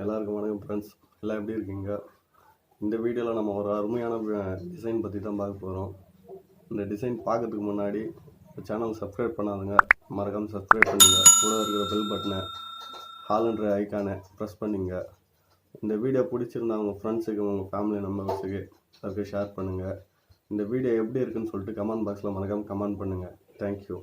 எல்லாருக்கும் வணக்கம் ஃப்ரெண்ட்ஸ், எல்லாம் எப்படி இருக்கீங்க? இந்த வீடியோவில் நம்ம ஒரு அருமையான டிசைன் பற்றி தான் பார்க்க போகிறோம். இந்த டிசைன் பார்க்கறதுக்கு முன்னாடி சேனல் சப்ஸ்கிரைப் பண்ணாதுங்க, மறக்காமல் சப்ஸ்கிரைப் பண்ணுங்க. கூட இருக்கிற பெல் பட்டனை ஹால்ன்ற ஐக்கானை ப்ரெஸ் பண்ணிங்க. இந்த வீடியோ பிடிச்சிருந்தா உங்கள் ஃப்ரெண்ட்ஸுக்கு, உங்கள் ஃபேமிலி மெம்பர்ஸுக்கு எல்லாருக்கும் ஷேர் பண்ணுங்கள். இந்த வீடியோ எப்படி இருக்குன்னு சொல்லிட்டு கமெண்ட் பாக்ஸில் மறக்காமல் கமெண்ட் பண்ணுங்கள். Thank you.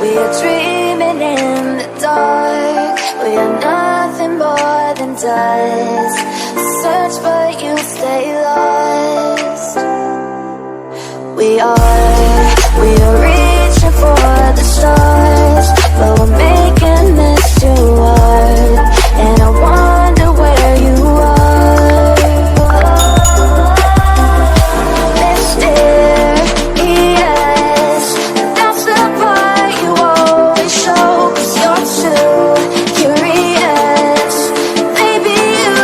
We are dreaming in the dark. We are nothing more than dust. Search but you stay lost. We are reaching for the stars, but we're making this too hard. And I wonder where you are. Mysterious, that's the part you always show. 'Cause you're too curious. Maybe you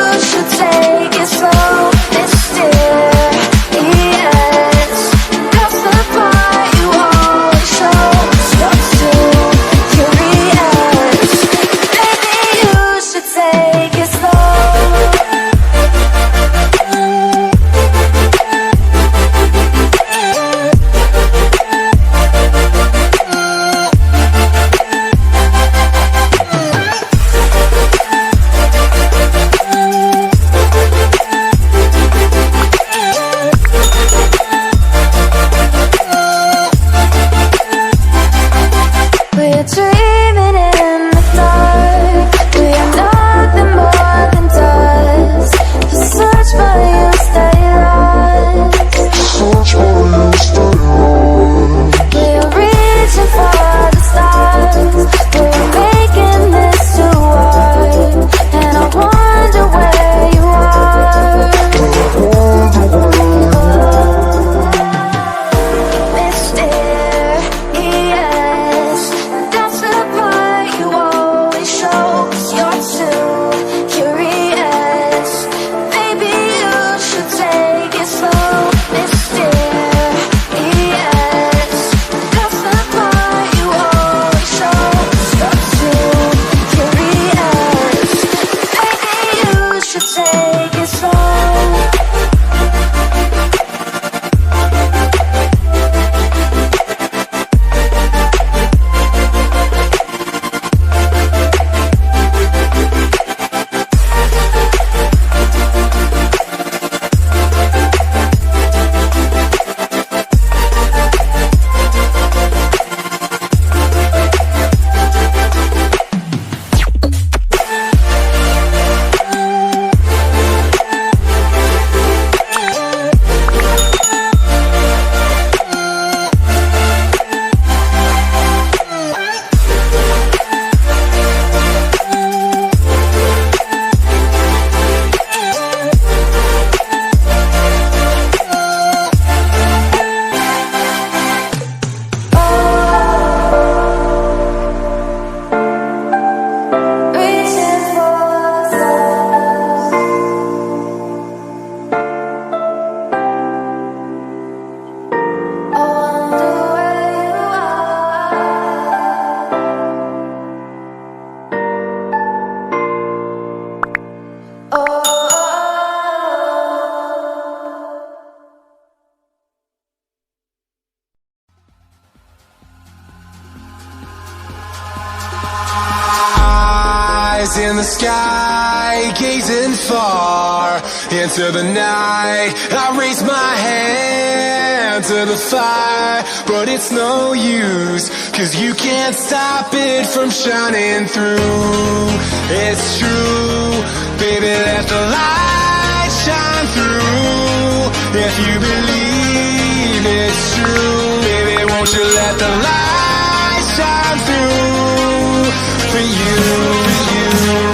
in the sky, gazing far into the night. I raise my hand to the fire, but it's no use, 'cause you can't stop it from shining through. It's true, baby, let the light shine through. If you believe it's true, baby, won't you let the light shine through for you, for you,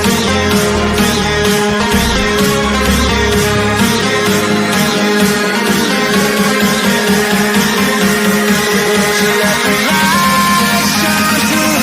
for you, for you, for you, for you, for you, won't you let the light shine through?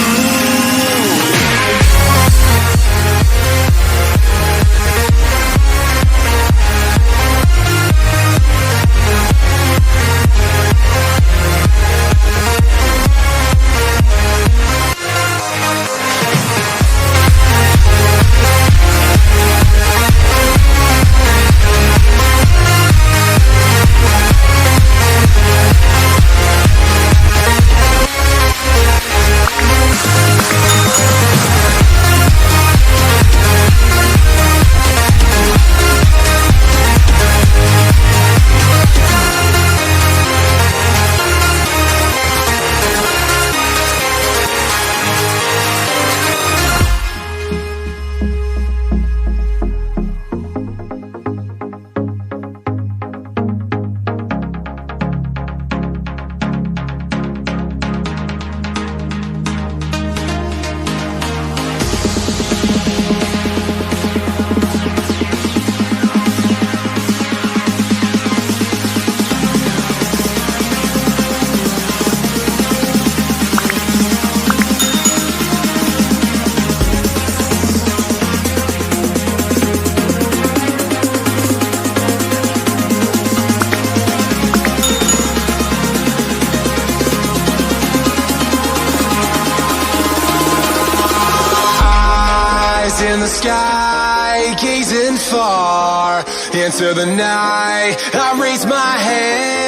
In the sky, gazing far into the night, I raise my hand.